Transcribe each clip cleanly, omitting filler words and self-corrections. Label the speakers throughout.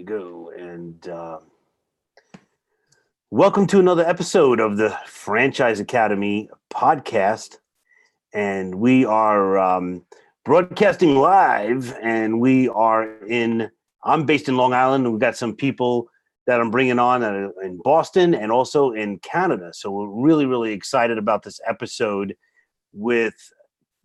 Speaker 1: we go. And welcome to another episode of the Franchise Academy podcast. And we are broadcasting live, and I'm based in Long Island, and we've got some people that I'm bringing on that are in Boston and also in Canada. So we're really, really excited about this episode with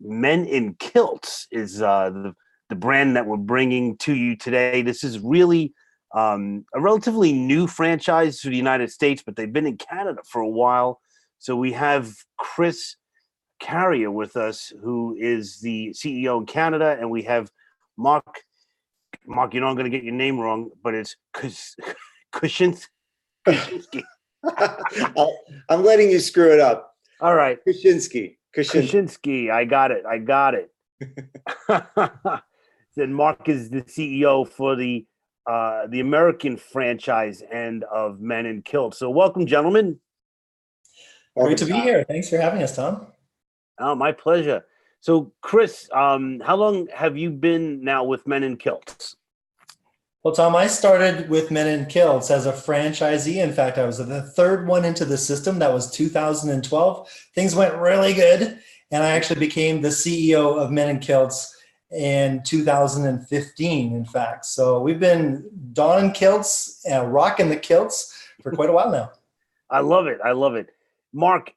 Speaker 1: Men in Kilts is the brand that we're bringing to you today. This is really a relatively new franchise to the United States, but they've been in Canada for a while. So we have Chris Carrier with us, who is the CEO in Canada, and we have Mark. Mark, you know I'm going to get your name wrong, but it's Kuczynski.
Speaker 2: I'm letting you screw it up.
Speaker 1: All right.
Speaker 2: Kuczynski.
Speaker 1: I got it. Then Mark is the CEO for the American franchise end of Men in Kilts. So welcome, gentlemen.
Speaker 3: Great to be here. Thanks for having us, Tom.
Speaker 1: Oh, my pleasure. So, Chris, how long have you been now with Men in Kilts?
Speaker 3: Well, Tom, I started with Men in Kilts as a franchisee. In fact, I was the third one into the system. That was 2012. Things went really good, and I actually became the CEO of Men in Kilts in 2015, in fact. So we've been donning kilts and rocking the kilts for quite a while now.
Speaker 1: I love it. Mark,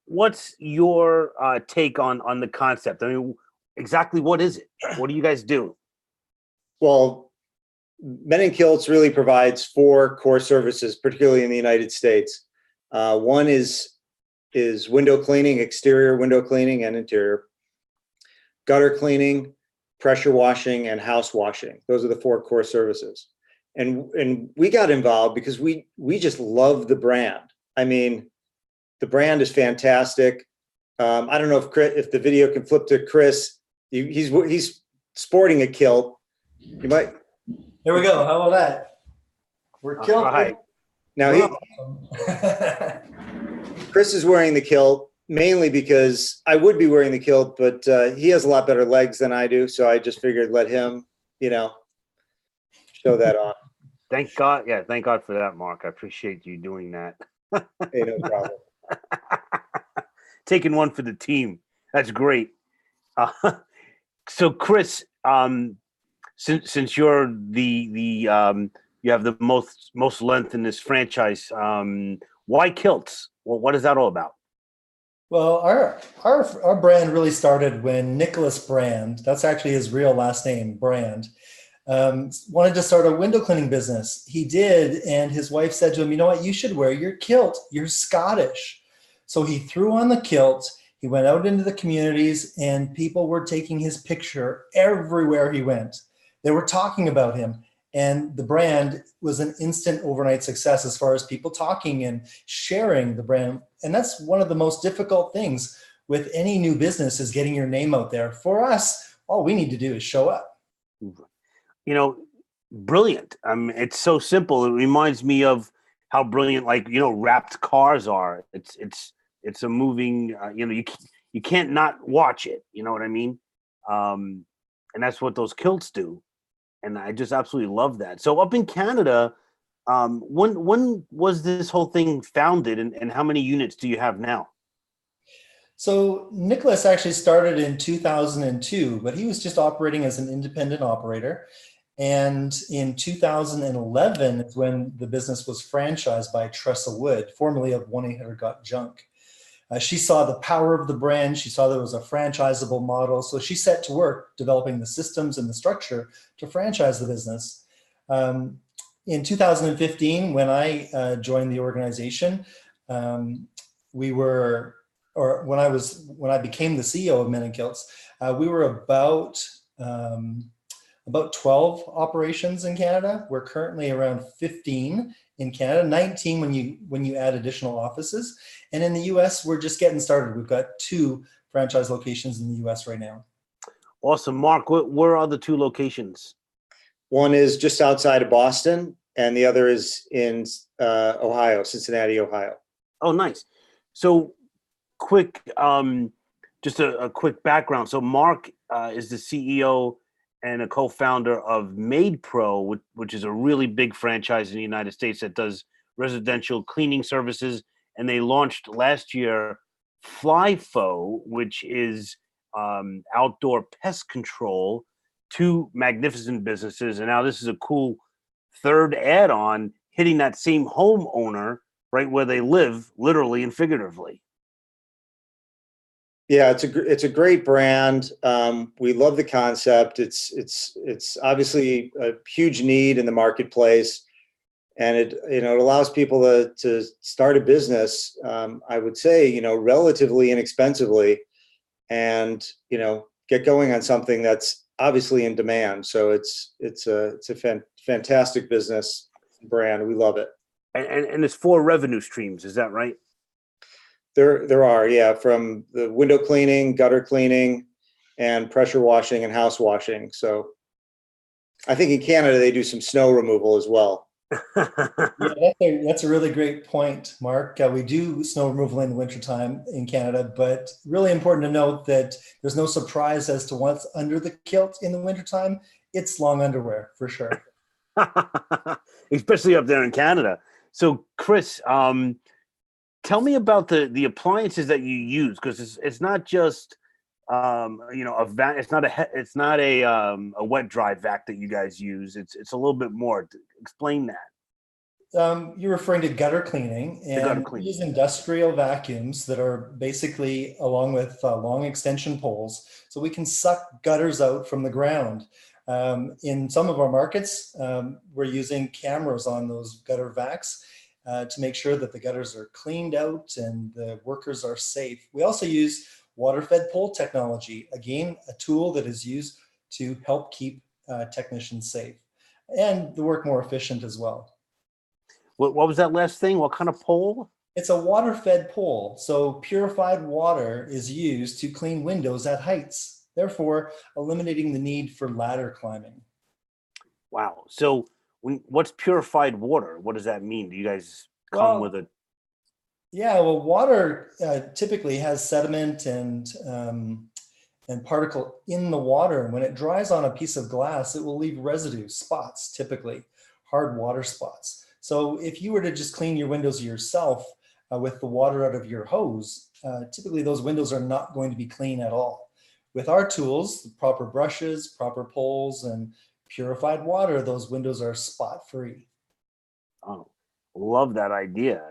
Speaker 1: what's your take on the concept? I mean, exactly what is it? What do you guys do?
Speaker 2: Well, Men in Kilts really provides 4 core services, particularly in the United States. One is window cleaning, exterior window cleaning and interior, gutter cleaning, pressure washing, and house washing. Those are the 4 core services. And we got involved because we just love the brand. I mean, the brand is fantastic. I don't know if the video can flip to Chris. He's sporting a kilt. You might.
Speaker 3: There we go. How about that? We're kilt.
Speaker 1: Right.
Speaker 2: Now Chris is wearing the kilt mainly because I would be wearing the kilt, but he has a lot better legs than I do, so I just figured let him, show that off.
Speaker 1: Thank God. Yeah, thank God for that, Mark. I appreciate you doing that.
Speaker 2: Hey, no problem.
Speaker 1: Taking one for the team. That's great. So, Chris, since you're the you have the most length in this franchise, why kilts? Well, what is that all about?
Speaker 3: Well, our brand really started when Nicholas Brand, that's actually his real last name, Brand, wanted to start a window cleaning business. He did, and his wife said to him, you know what, you should wear your kilt. You're Scottish. So he threw on the kilt. He went out into the communities, and people were taking his picture everywhere he went. They were talking about him, and the brand was an instant overnight success as far as people talking and sharing the brand. And that's one of the most difficult things with any new business is getting your name out there. For us, all we need to do is show up.
Speaker 1: Brilliant. I mean, it's so simple. It reminds me of how brilliant, wrapped cars are. It's a moving, you can't not watch it. You know what I mean? And that's what those kilts do. And I just absolutely love that. So up in Canada, when was this whole thing founded, and how many units do you have now?
Speaker 3: So Nicholas actually started in 2002, but he was just operating as an independent operator. And in 2011 is when the business was franchised by Tressa Wood, formerly of 1-800-GOT-JUNK. She saw the power of the brand. She saw there was a franchisable model. So she set to work developing the systems and the structure to franchise the business. In 2015, when I joined the organization, when I became the CEO of Men in Kilts, we were about 12 operations in Canada. We're currently around 15 in Canada, 19 when you add additional offices. And in the US, we're just getting started. We've got 2 franchise locations in the US right now.
Speaker 1: Awesome. Mark, where are the 2 locations?
Speaker 2: One is just outside of Boston, and the other is in Ohio, Cincinnati, Ohio.
Speaker 1: Oh, nice. So quick, just a quick background. So Mark is the CEO and a co-founder of Made Pro, which is a really big franchise in the United States that does residential cleaning services. And they launched last year FlyFo, which is outdoor pest control. Two magnificent businesses, and now this is a cool third add-on hitting that same homeowner right where they live, literally and figuratively.
Speaker 2: Yeah, it's a great brand. We love the concept. It's obviously a huge need in the marketplace, and it allows people to start a business. I would say relatively inexpensively, and get going on something that's obviously in demand. So it's a fantastic business brand. We love it.
Speaker 1: And it's 4 revenue streams. Is that right?
Speaker 2: There are, yeah, from the window cleaning, gutter cleaning, and pressure washing and house washing. So I think in Canada they do some snow removal as well.
Speaker 3: Yeah, that's a really great point, Mark. We do snow removal in the wintertime in Canada, but really important to note that there's no surprise as to what's under the kilt in the wintertime. It's long underwear for sure.
Speaker 1: Especially up there in Canada. So, Chris, tell me about the appliances that you use, because it's not just a vac. It's not a wet dry vac that you guys use. It's a little bit more. Explain that.
Speaker 3: You're referring to gutter cleaning, and we use industrial vacuums that are basically along with long extension poles, so we can suck gutters out from the ground. In some of our markets, we're using cameras on those gutter vacs to make sure that the gutters are cleaned out and the workers are safe. We also use water-fed pole technology, again, a tool that is used to help keep technicians safe and the work more efficient as well.
Speaker 1: What was that last thing? What kind of pole?
Speaker 3: It's a water-fed pole. So purified water is used to clean windows at heights, therefore eliminating the need for ladder climbing.
Speaker 1: Wow. So what's purified water? What does that mean? Do you guys come with a...
Speaker 3: Yeah, well, water typically has sediment and particle in the water. When it dries on a piece of glass, it will leave residue, spots, typically hard water spots. So if you were to just clean your windows yourself with the water out of your hose, typically those windows are not going to be clean at all. With our tools, the proper brushes, proper poles, and purified water, those windows are spot free.
Speaker 1: Oh, love that idea.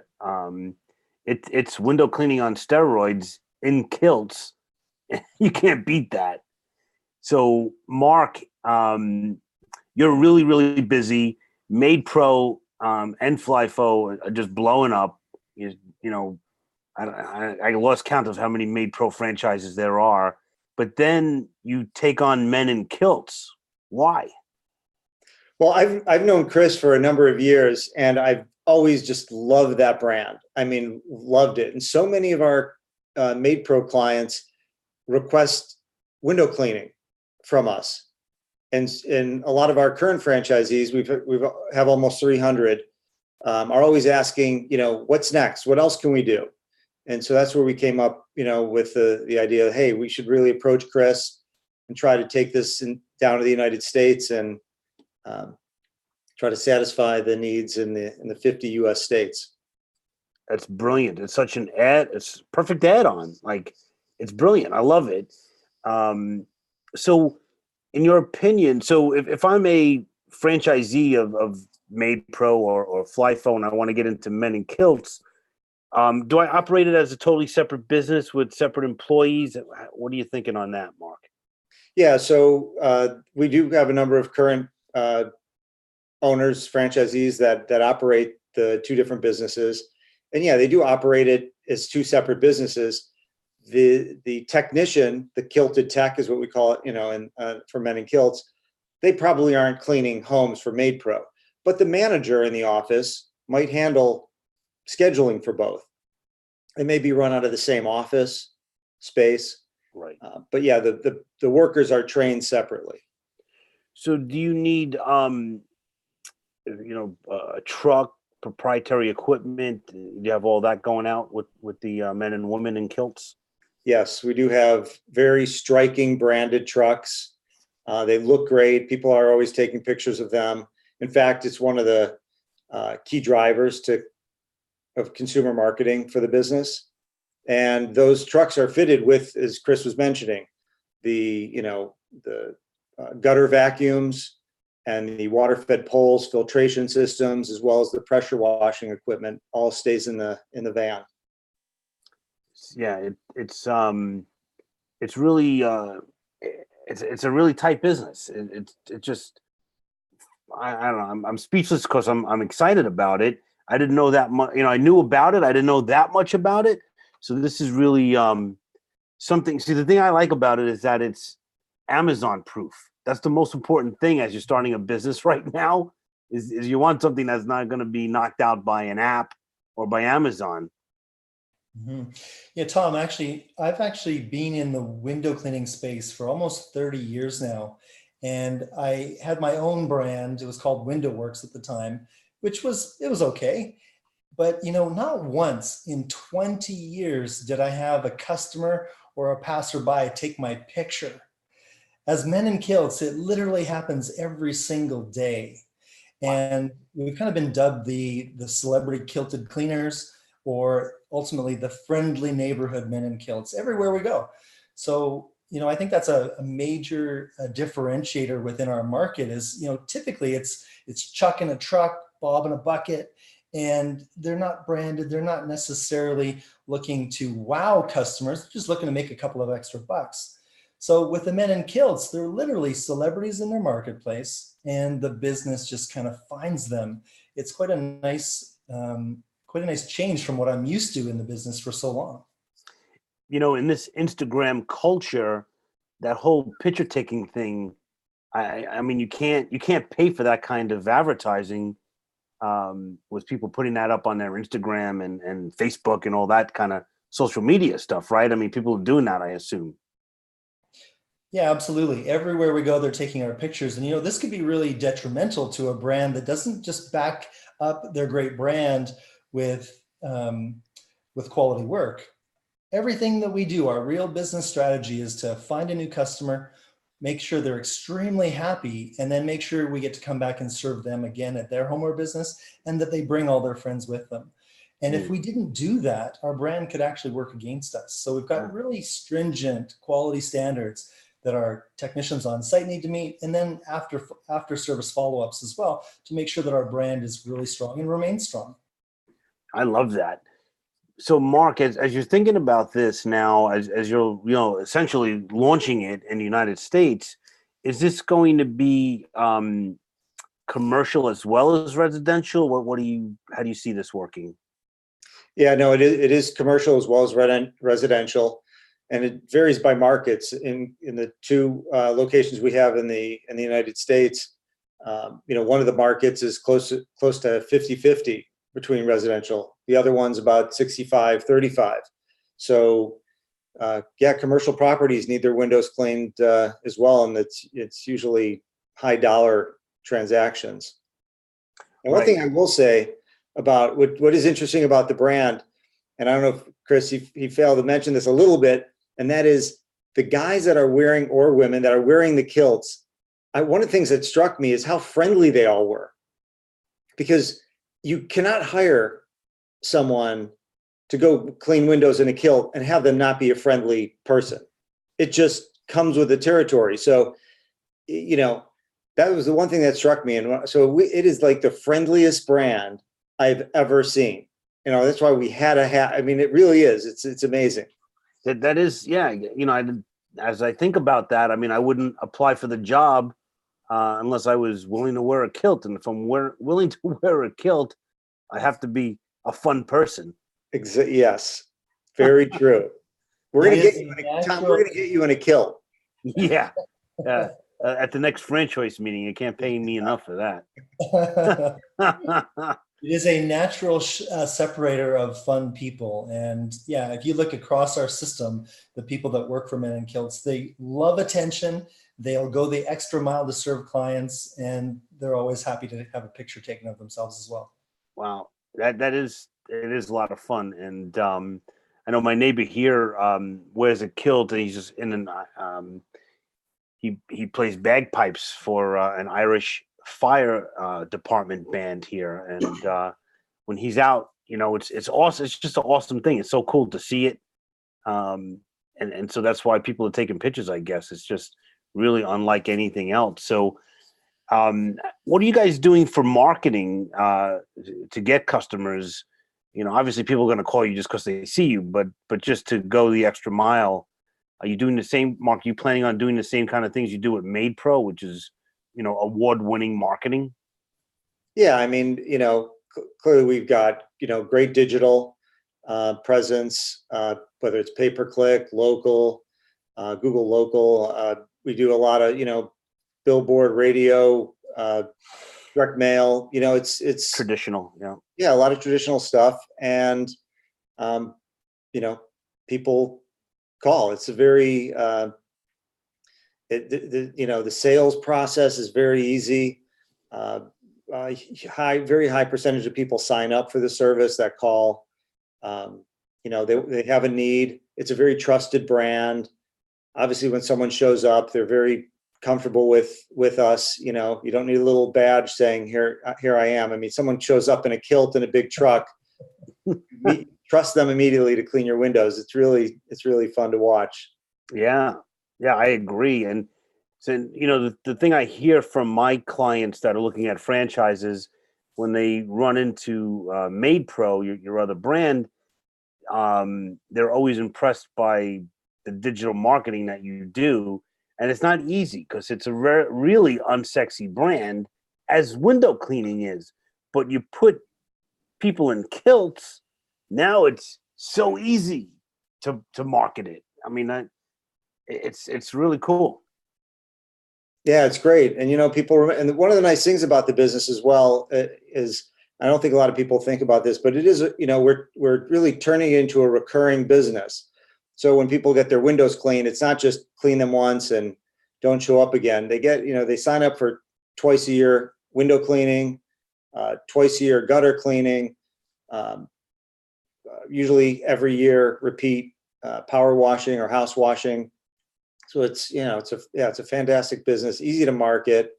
Speaker 1: It's window cleaning on steroids in kilts. You can't beat that. So, Mark, you're really, really busy. Made Pro and FlyFo are just blowing up. I lost count of how many Made Pro franchises there are. But then you take on Men in Kilts. Why?
Speaker 2: Well, I've known Chris for a number of years, and I've always just loved that brand. I mean, loved it. And so many of our Made Pro clients request window cleaning from us. And a lot of our current franchisees, we have almost 300, are always asking, what's next? What else can we do? And so that's where we came up, with the idea, hey, we should really approach Chris and try to take this down to the United States and try to satisfy the needs in the 50 U.S. states.
Speaker 1: That's brilliant. It's such it's perfect add-on. Like, it's brilliant. I love it. So, in your opinion, so if I'm a franchisee of Made Pro or FlyFo and I want to get into Men in Kilts, do I operate it as a totally separate business with separate employees? What are you thinking on that, Mark?
Speaker 2: Yeah, so we do have a number of current owners, franchisees that operate the two different businesses. And yeah, they do operate it as two separate businesses. The technician, the kilted tech is what we call it, for Men in Kilts, they probably aren't cleaning homes for Made Pro, but the manager in the office might handle scheduling for both. It may be run out of the same office space,
Speaker 1: right?
Speaker 2: But yeah, the workers are trained separately.
Speaker 1: So, do you need a truck, proprietary equipment? Do you have all that going out with the men and women in kilts?
Speaker 2: Yes, we do have very striking branded trucks. They look great. People are always taking pictures of them. In fact, it's one of the key drivers of consumer marketing for the business. And those trucks are fitted with, as Chris was mentioning, the gutter vacuums and the water-fed poles, filtration systems, as well as the pressure washing equipment, all stays in the van.
Speaker 1: Yeah, it's really it's a really tight business. It just I don't know. I'm speechless because I'm excited about it. I didn't know that much. I knew about it. I didn't know that much about it. So this is really something. See, the thing I like about it is that it's Amazon proof. That's the most important thing as you're starting a business right now. Is you want something that's not going to be knocked out by an app or by Amazon.
Speaker 3: Mm-hmm. Yeah, Tom, I've actually been in the window cleaning space for almost 30 years now. And I had my own brand. It was called Window Works at the time, it was okay. But not once in 20 years did I have a customer or a passerby take my picture. As Men in Kilts, it literally happens every single day. And we've kind of been dubbed the celebrity kilted cleaners, or ultimately the friendly neighborhood men in kilts everywhere we go. So, I think that's a major differentiator within our market is, typically it's Chuck in a truck, Bob in a bucket, and they're not branded. They're not necessarily looking to wow customers, just looking to make a couple of extra bucks. So with the Men in Kilts, they're literally celebrities in their marketplace, and the business just kind of finds them. It's quite a nice change from what I'm used to in the business for so long.
Speaker 1: In this Instagram culture, that whole picture taking thing, I mean, you can't pay for that kind of advertising with people putting that up on their Instagram and Facebook and all that kind of social media stuff, right? I mean, people are doing that, I assume.
Speaker 3: Yeah, absolutely. Everywhere we go, they're taking our pictures. And, this could be really detrimental to a brand that doesn't just back up their great brand with quality work. Everything that we do, our real business strategy is to find a new customer, make sure they're extremely happy, and then make sure we get to come back and serve them again at their home or business, and that they bring all their friends with them. And if we didn't do that, our brand could actually work against us. So we've got really stringent quality standards that our technicians on site need to meet, and then after service follow-ups as well, to make sure that our brand is really strong and remains strong.
Speaker 1: I love that. So Mark, as you're thinking about this now, as you're essentially launching it in the United States, is this going to be commercial as well as residential? How do you see this working?
Speaker 2: Yeah, no, it is commercial as well as residential, and it varies by markets. In the two locations we have in the United States, one of the markets is close to 50-50 between residential. The other one's about 65-35. So, commercial properties need their windows cleaned as well, and it's usually high dollar transactions. And one thing I will say about what is interesting about the brand, and I don't know if Chris, he failed to mention this a little bit, and that is the guys that are wearing, or women that are wearing the kilts. One of the things that struck me is how friendly they all were, because you cannot hire someone to go clean windows in a kilt and have them not be a friendly person. It just comes with the territory. So, that was the one thing that struck me. And so it is like the friendliest brand I've ever seen. That's why we had a hat. I mean, it really is. It's amazing.
Speaker 1: That is, yeah. As I think about that, I mean, I wouldn't apply for the job unless I was willing to wear a kilt. And if I'm willing to wear a kilt, I have to be a fun person.
Speaker 2: Yes, very true. We're gonna get you, Tom. We're gonna get you in a kilt.
Speaker 1: Yeah, at the next franchise meeting, you can't pay me enough for that.
Speaker 3: It is a natural separator of fun people. And yeah, if you look across our system, the people that work for Men in Kilts, they love attention. They'll go the extra mile to serve clients, and they're always happy to have a picture taken of themselves as well.
Speaker 1: Wow, it is a lot of fun. And I know my neighbor here wears a kilt, and he's just he plays bagpipes for an Irish fire department band here, and when he's out, it's awesome. It's just an awesome thing. It's so cool to see it, and so that's why people are taking pictures. I guess it's just really unlike anything else. So, what are you guys doing for marketing to get customers? Obviously, people are going to call you just because they see you, but just to go the extra mile. Are you doing the same, Mark? Are you planning on doing the same kind of things you do at Made Pro, which is, award-winning marketing?
Speaker 2: Yeah, I mean, clearly we've got, great digital presence, whether it's pay-per-click, local, Google Local. We do a lot of, billboard, radio, direct mail. It's
Speaker 1: Traditional, yeah.
Speaker 2: Yeah, a lot of traditional stuff, and people call. It's a very the sales process is very easy. Very high percentage of people sign up for the service that call. They have a need. It's a very trusted brand. Obviously, when someone shows up, they're very comfortable with us. You don't need a little badge saying here I am. I mean, someone shows up in a kilt and a big truck, trust them immediately to clean your windows. It's really fun to watch.
Speaker 1: Yeah, I agree. And so, the thing I hear from my clients that are looking at franchises when they run into Made Pro, your other brand, they're always impressed by the digital marketing that you do. And it's not easy because it's a really unsexy brand, as window cleaning is. But you put people in kilts, now it's so easy to market it. I mean, it's really cool.
Speaker 2: Yeah, it's great. And people, and one of the nice things about the business as well is, I don't think a lot of people think about this, but it is, we're really turning it into a recurring business. So when people get their windows cleaned, it's not just clean them once and don't show up again. They get, they sign up for twice a year window cleaning, twice a year gutter cleaning, usually every year repeat power washing or house washing. So it's a fantastic business, easy to market,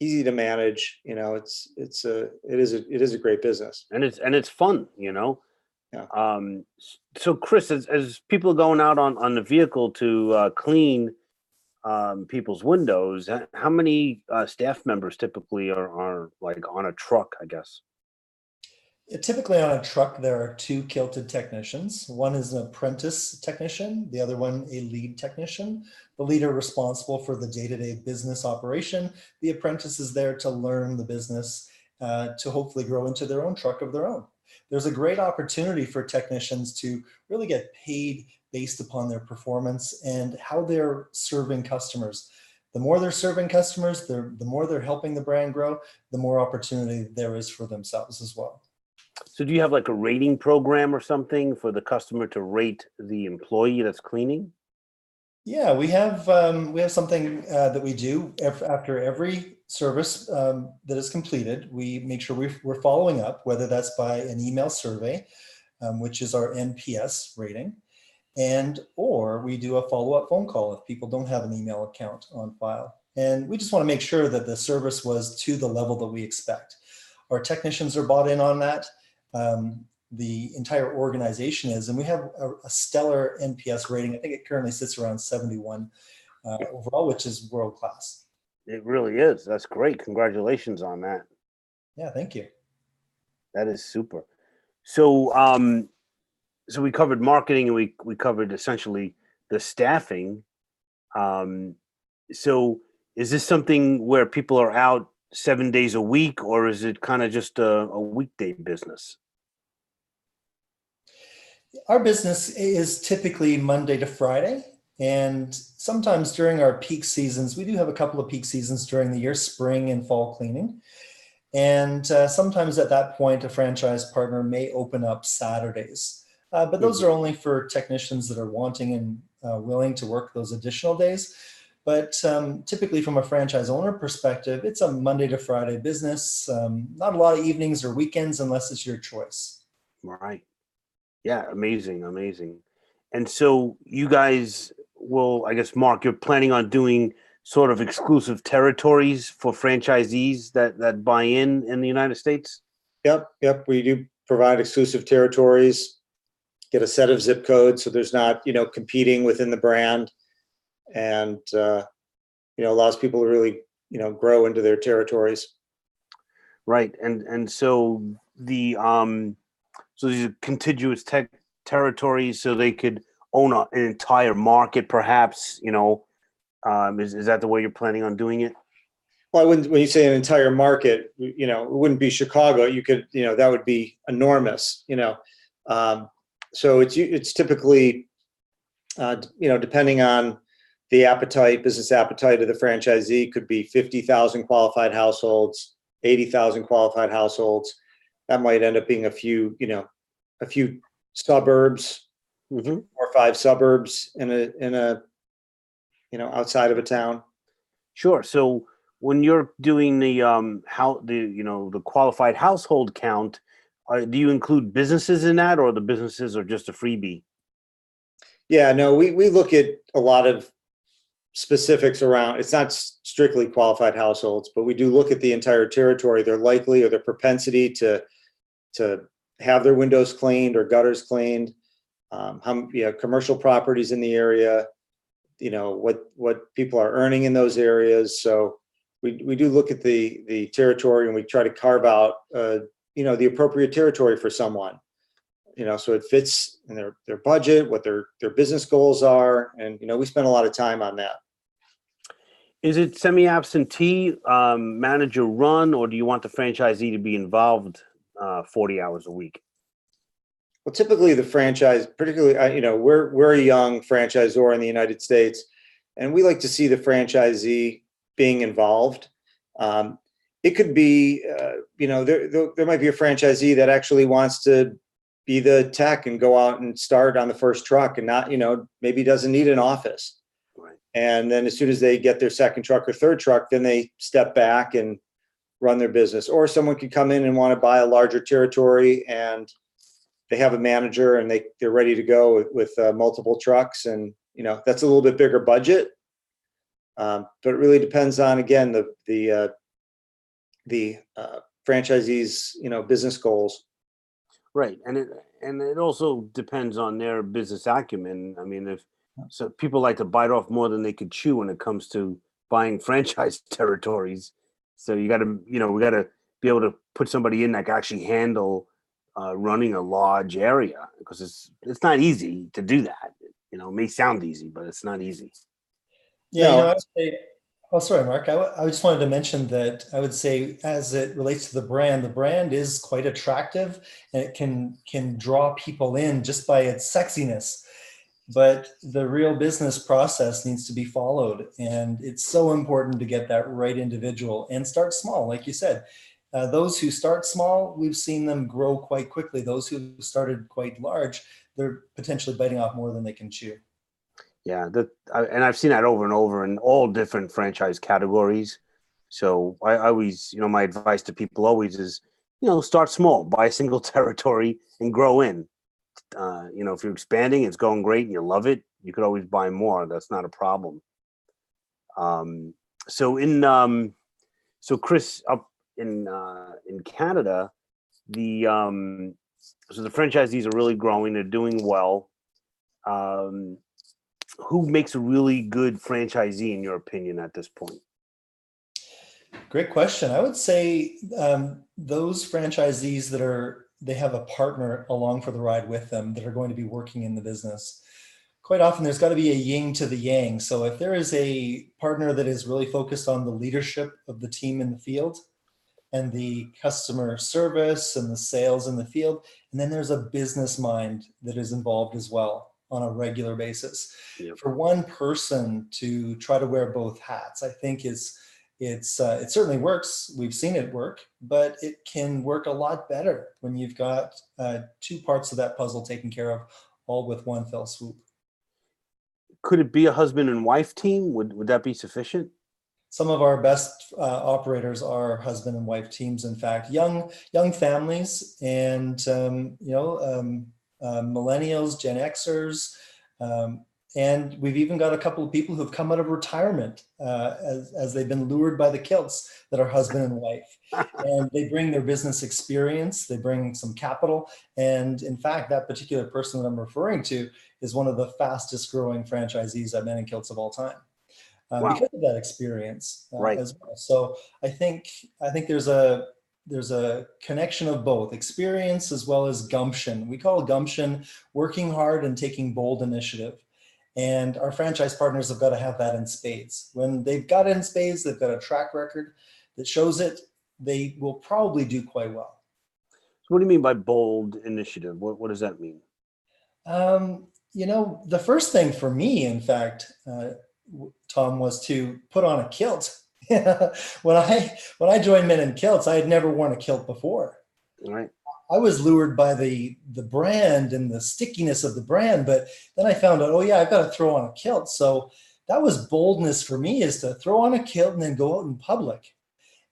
Speaker 2: easy to manage. It is a great business,
Speaker 1: and it's fun.
Speaker 2: Yeah.
Speaker 1: So Chris, as people are going out on the vehicle to clean people's windows, how many staff members typically are like on a truck, I guess?
Speaker 3: Typically on a truck, there are two kilted technicians. One is an apprentice technician, the other one a lead technician. The leader responsible for the day-to-day business operation. The apprentice is there to learn the business, to hopefully grow into their own truck of their own. There's a great opportunity for technicians to really get paid based upon their performance and how they're serving customers. The more they're serving customers, the more they're helping the brand grow, the more opportunity there is for themselves as well.
Speaker 1: So do you have like a rating program or something for the customer to rate the employee that's cleaning?
Speaker 3: Yeah, we have something that we do after every service that is completed. We make sure we're following up, whether that's by an email survey, which is our NPS rating, or we do a follow-up phone call if people don't have an email account on file. And we just want to make sure that the service was to the level that we expect. Our technicians are bought in on that. The entire organization is, and we have a stellar NPS rating. I think it currently sits around 71 overall, which is world class.
Speaker 1: It really is. That's great. Congratulations on that.
Speaker 3: Yeah, thank you.
Speaker 1: That is super. So, so we covered marketing and we covered essentially the staffing. So is this something where people are out 7 days a week, or is it kind of just a weekday business?
Speaker 3: Our business is typically Monday to Friday, and sometimes during our peak seasons, we do have a couple of peak seasons during the year, spring and fall cleaning. And sometimes at that point, a franchise partner may open up Saturdays. But those are only for technicians that are wanting and willing to work those additional days. But typically from a franchise owner perspective, it's a Monday to Friday business. Not a lot of evenings or weekends unless it's your choice.
Speaker 1: Right. Yeah, amazing. And so you guys, will, I guess, Mark, you're planning on doing sort of exclusive territories for franchisees that buy in the United States?
Speaker 2: Yep. We do provide exclusive territories, get a set of zip codes so there's not, competing within the brand, and, allows people to really, grow into their territories.
Speaker 1: Right. And so so these are contiguous territories, so they could own an entire market, perhaps, is that the way you're planning on doing it?
Speaker 2: Well, when you say an entire market, it wouldn't be Chicago. You could, that would be enormous, so it's typically, depending on the business appetite of the franchisee, could be 50,000 qualified households, 80,000 qualified households. That might end up being a few suburbs, 4 or 5 suburbs in a outside of a town.
Speaker 1: Sure. So when you're doing the qualified household count, do you include businesses in that, or the businesses are just a freebie?
Speaker 2: Yeah, no, we look at a lot of specifics around. It's not strictly qualified households, but we do look at the entire territory, their likely or their propensity to have their windows cleaned or gutters cleaned, commercial properties in the area, what people are earning in those areas. So we do look at the territory, and we try to carve out the appropriate territory for someone, so it fits in their budget, what their business goals are, and we spend a lot of time on that.
Speaker 1: Is it semi-absentee, manager run, or do you want the franchisee to be involved 40 hours a week?
Speaker 2: Well, typically the franchise, particularly, we're a young franchisor in the United States, and we like to see the franchisee being involved. It could be, there might be a franchisee that actually wants to be the tech and go out and start on the first truck, and not, maybe doesn't need an office.
Speaker 1: Right.
Speaker 2: And then as soon as they get their second truck or third truck, then they step back and run their business. Or someone could come in and want to buy a larger territory, and they have a manager, and they're ready to go with multiple trucks, and that's a little bit bigger budget. But it really depends on, again, the franchisee's business goals.
Speaker 1: Right, and it also depends on their business acumen. I mean, if so, people like to bite off more than they could chew when it comes to buying franchise territories. So we got to be able to put somebody in that can actually handle running a large area, because it's not easy to do that. It may sound easy, but it's not easy.
Speaker 3: Yeah,
Speaker 2: No.
Speaker 3: I would say, oh, sorry, Mark. I just wanted to mention that I would say, as it relates to the brand is quite attractive, and it can draw people in just by its sexiness. But the real business process needs to be followed, and it's so important to get that right individual and start small, like you said. Those who start small, we've seen them grow quite quickly. Those who started quite large, they're potentially biting off more than they can chew.
Speaker 1: Yeah, and I've seen that over and over in all different franchise categories. So I always, my advice to people always is, start small, buy a single territory and grow in. If you're expanding, it's going great and you love it, you could always buy more. That's not a problem. So Chris, up in Canada, the franchisees are really growing. They're doing well. Who makes a really good franchisee, in your opinion, at this point?
Speaker 3: Great question. I would say those franchisees they have a partner along for the ride with them that are going to be working in the business. Quite often there's got to be a yin to the yang. So if there is a partner that is really focused on the leadership of the team in the field and the customer service and the sales in the field, and then there's a business mind that is involved as well on a regular basis.
Speaker 1: Yep.
Speaker 3: For one person to try to wear both hats, I think it certainly works. We've seen it work, but it can work a lot better when you've got 2 parts of that puzzle taken care of, all with one fell swoop.
Speaker 1: Could it be a husband and wife team? Would that be sufficient?
Speaker 3: Some of our best operators are husband and wife teams. In fact, young families, and millennials, Gen Xers, And we've even got a couple of people who've come out of retirement as they've been lured by the kilts that are husband and wife. And they bring their business experience, they bring some capital. And in fact, that particular person that I'm referring to is one of the fastest growing franchisees at Men in Kilts of all time.
Speaker 1: Wow.
Speaker 3: Because of that experience
Speaker 1: Right.
Speaker 3: as well. So I think there's a connection of both experience as well as gumption. We call gumption working hard and taking bold initiative. And our franchise partners have got to have that in spades. When they've got it in spades, they've got a track record that shows it, they will probably do quite well.
Speaker 1: So what do you mean by bold initiative? What does that mean?
Speaker 3: The first thing for me, in fact, Tom, was to put on a kilt. when I joined Men in Kilts, I had never worn a kilt before.
Speaker 1: Right.
Speaker 3: I was lured by the brand and the stickiness of the brand, but then I found out, oh yeah, I've got to throw on a kilt. So that was boldness for me, is to throw on a kilt and then go out in public.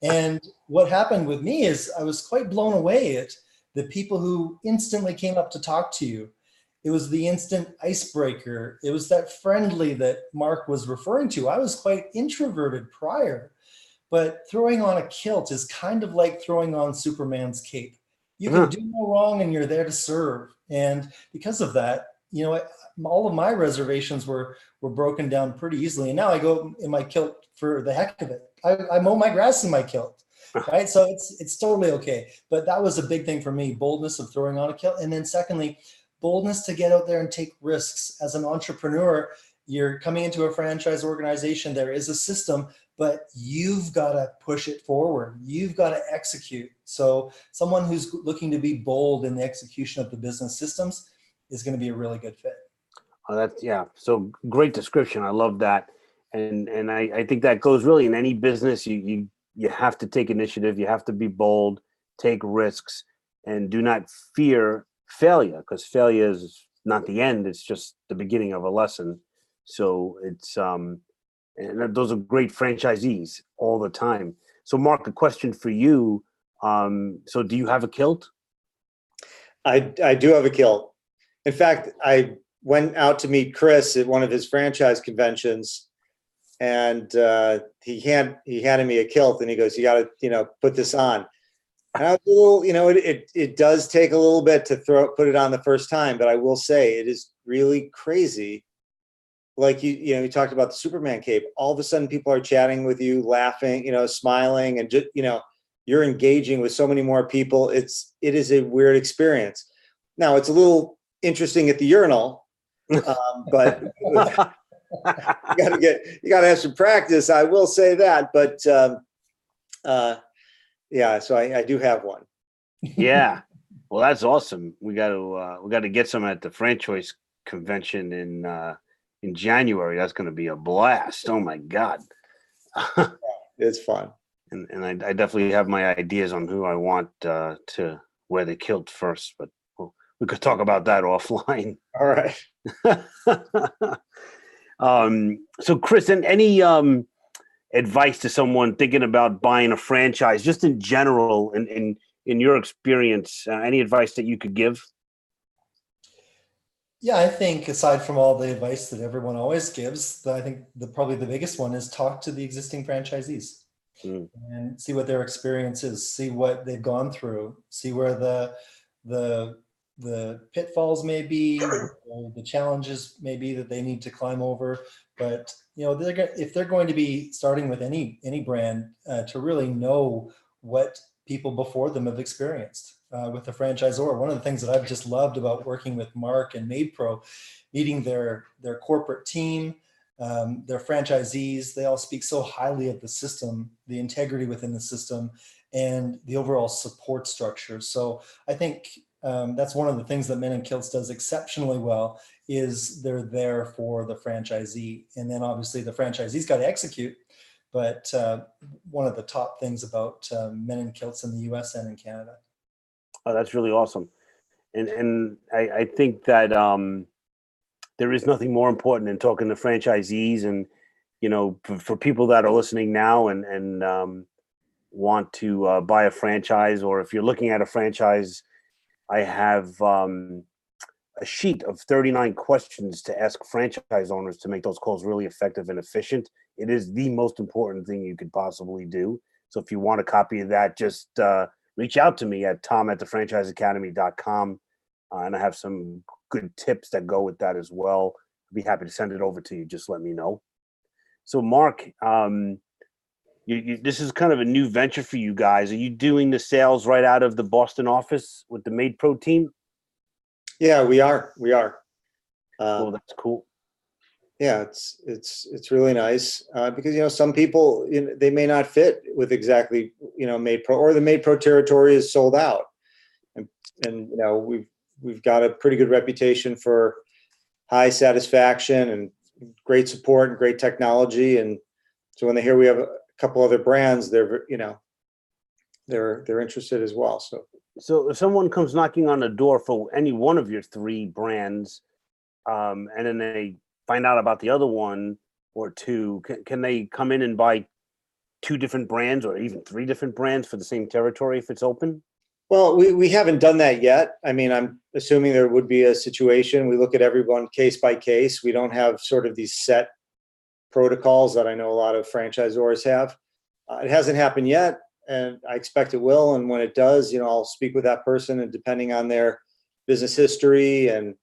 Speaker 3: And what happened with me is I was quite blown away at the people who instantly came up to talk to you. It was the instant icebreaker. It was that friendly that Mark was referring to. I was quite introverted prior, but throwing on a kilt is kind of like throwing on Superman's cape. You can do no wrong and you're there to serve. And because of that, all of my reservations were broken down pretty easily. And now I go in my kilt for the heck of it. I mow my grass in my kilt, right? So it's totally okay. But that was a big thing for me, boldness of throwing on a kilt. And then secondly, boldness to get out there and take risks. As an entrepreneur, you're coming into a franchise organization. There is a system, but you've got to push it forward. You've got to execute. So someone who's looking to be bold in the execution of the business systems is going to be a really good fit.
Speaker 1: So great description. I love that. And I think that goes really in any business. You have to take initiative. You have to be bold, take risks, and do not fear failure, because failure is not the end. It's just the beginning of a lesson. So it's and those are great franchisees all the time. So Mark, a question for you. So do you have a kilt?
Speaker 2: I do have a kilt. In fact, I went out to meet Chris at one of his franchise conventions, and he handed me a kilt, and he goes, "You got to, put this on." And I was a little, it does take a little bit to put it on the first time, but I will say it is really crazy. Like you talked about the Superman cape. All of a sudden, people are chatting with you, laughing, smiling, and just, you're engaging with so many more people. It is a weird experience. Now it's a little interesting at the urinal, but you gotta have some practice. I will say that, but yeah, so I do have one.
Speaker 1: Yeah, well, that's awesome. We got to get some at the franchise convention in January. That's going to be a blast. Oh my God.
Speaker 2: It's fun.
Speaker 1: And I definitely have my ideas on who I want to wear the kilt first, but we could talk about that offline.
Speaker 2: All right.
Speaker 1: So Chris, any advice to someone thinking about buying a franchise, just in general, in your experience, any advice that you could give?
Speaker 3: Yeah, I think aside from all the advice that everyone always gives, I think probably the biggest one is talk to the existing franchisees and see what their experience is, see what they've gone through, see where the pitfalls may be, the challenges may be that they need to climb over. But if they're going to be starting with any brand, to really know what people before them have experienced with the franchisor. One of the things that I've just loved about working with Mark and MadePro, meeting their corporate team, their franchisees, they all speak so highly of the system, the integrity within the system, and the overall support structure. So I think that's one of the things that Men in Kilts does exceptionally well, is they're there for the franchisee. And then obviously the franchisee's got to execute. But one of the top things about Men in Kilts in the US and in Canada.
Speaker 1: Oh, that's really awesome. And I think that there is nothing more important than talking to franchisees, and, for people that are listening now and want to buy a franchise, or if you're looking at a franchise, I have a sheet of 39 questions to ask franchise owners to make those calls really effective and efficient. It is the most important thing you could possibly do. So if you want a copy of that, just reach out to me at tom@thefranchiseacademy.com. And I have some good tips that go with that as well. I'd be happy to send it over to you. Just let me know. So Mark, this is kind of a new venture for you guys. Are you doing the sales right out of the Boston office with the Made Pro team?
Speaker 2: Yeah, we are.
Speaker 1: Well, that's cool.
Speaker 2: Yeah, it's really nice because some people they may not fit with exactly Made Pro, or the Made Pro territory is sold out, and we've got a pretty good reputation for high satisfaction and great support and great technology, and so when they hear we have a couple other brands, they're interested as well.
Speaker 1: So if someone comes knocking on the door for any one of your three brands, and then they find out about the other one or two, can they come in and buy two different brands or even three different brands for the same territory if it's open?
Speaker 2: Well, we haven't done that yet. I mean, I'm assuming there would be a situation. We look at everyone case by case. We don't have sort of these set protocols that I know a lot of franchisors have. It hasn't happened yet, and I expect it will. And when it does, I'll speak with that person, and depending on their business history and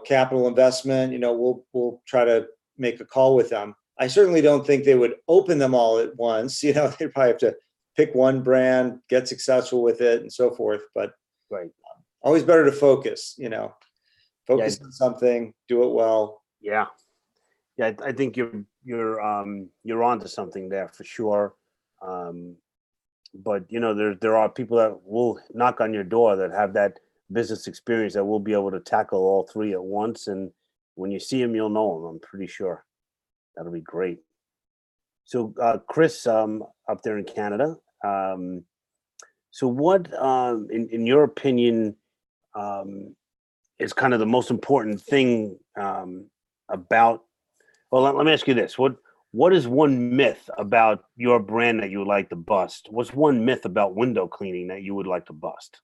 Speaker 2: capital investment, we'll try to make a call with them. I certainly don't think they would open them all at once. They'd probably have to pick one brand, get successful with it, and so forth. But
Speaker 1: right,
Speaker 2: always better to focus. Focus on something, do it well.
Speaker 1: Yeah. I think you're onto something there for sure. But there are people that will knock on your door that have that business experience that will be able to tackle all three at once. And when you see them, you'll know them. I'm pretty sure that'll be great. So, Chris, up there in Canada, so what, in your opinion, is kind of the most important thing about? Well, let me ask you this: what is one myth about your brand that you would like to bust? What's one myth about window cleaning that you would like to bust?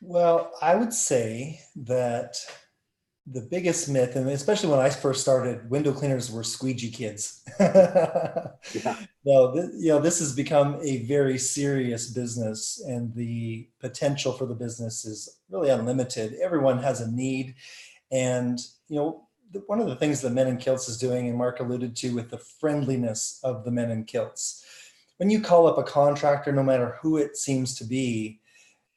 Speaker 3: Well, I would say that the biggest myth, and especially when I first started, window cleaners were squeegee kids.
Speaker 1: Yeah.
Speaker 3: No, this has become a very serious business, and the potential for the business is really unlimited. Everyone has a need, and one of the things that Men in Kilts is doing, and Mark alluded to with the friendliness of the Men in Kilts, when you call up a contractor, no matter who it seems to be,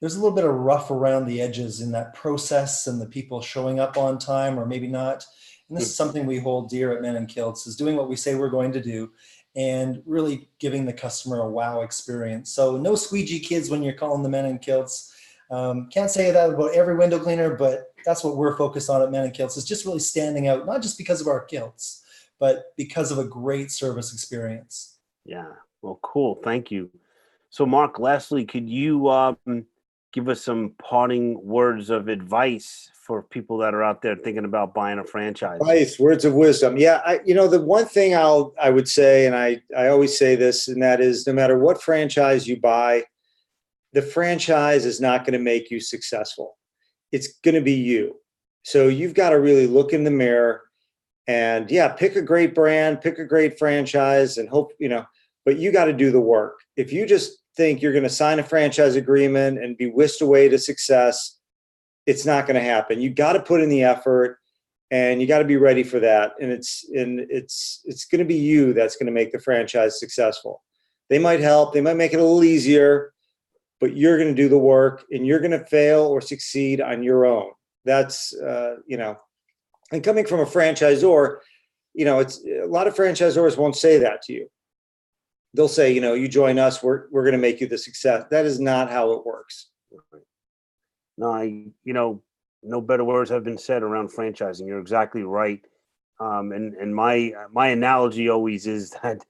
Speaker 3: there's a little bit of rough around the edges in that process and the people showing up on time or maybe not. And this is something we hold dear at Men in Kilts, is doing what we say we're going to do and really giving the customer a wow experience. So no squeegee kids when you're calling the Men in Kilts. Can't say that about every window cleaner, but that's what we're focused on at Men in Kilts, is just really standing out, not just because of our kilts, but because of a great service experience.
Speaker 1: Yeah. Well, cool. Thank you. So, Mark, lastly, could you give us some parting words of advice for people that are out there thinking about buying a franchise?
Speaker 2: Nice words of wisdom. Yeah, the one thing I would say, and I always say this, and that is, no matter what franchise you buy, the franchise is not going to make you successful. It's going to be you. So you've got to really look in the mirror and pick a great brand, pick a great franchise, and hope, but you got to do the work. If you just think you're going to sign a franchise agreement and be whisked away to success, it's not going to happen. You got to put in the effort, and you got to be ready for that. And it's going to be you that's going to make the franchise successful. They might help, they might make it a little easier, but you're going to do the work, and you're going to fail or succeed on your own. That's and coming from a franchisor, it's a lot of franchisors won't say that to you. They'll say, you join us, we're going to make you the success. That is not how it works.
Speaker 1: No, no better words have been said around franchising. You're exactly right. And my analogy always is that,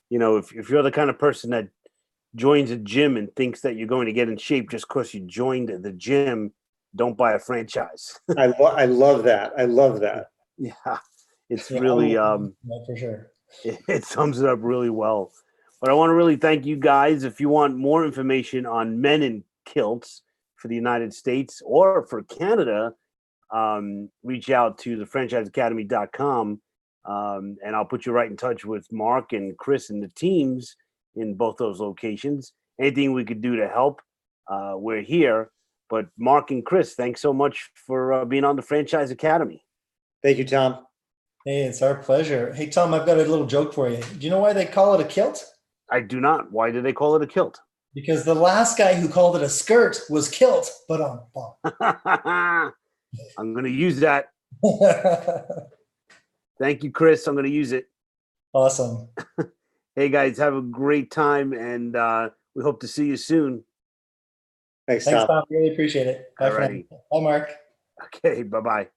Speaker 1: if you're the kind of person that joins a gym and thinks that you're going to get in shape just because you joined the gym, don't buy a franchise.
Speaker 2: I love that. I love that.
Speaker 1: Yeah, it's really
Speaker 3: for sure.
Speaker 1: It sums it up really well. But I want to really thank you guys. If you want more information on Men in Kilts, for the United States or for Canada, reach out to thefranchiseacademy.com, and I'll put you right in touch with Mark and Chris and the teams in both those locations. Anything we could do to help, we're here. But Mark and Chris, thanks so much for being on the Franchise Academy.
Speaker 2: Thank you, Tom.
Speaker 3: Hey, it's our pleasure. Hey, Tom, I've got a little joke for you. Do you know why they call it a kilt?
Speaker 1: I do not. Why do they call it a kilt?
Speaker 3: Because the last guy who called it a skirt was kilt. But
Speaker 1: I'm going to use that. Thank you, Chris. I'm going to use it.
Speaker 3: Awesome.
Speaker 1: Hey, guys, have a great time, and we hope to see you soon.
Speaker 2: Thanks,
Speaker 3: Thanks,
Speaker 2: Tom.
Speaker 3: Tom. Really appreciate it. Bye,
Speaker 1: Alrighty.
Speaker 3: Bye, Mark.
Speaker 1: Okay, bye-bye.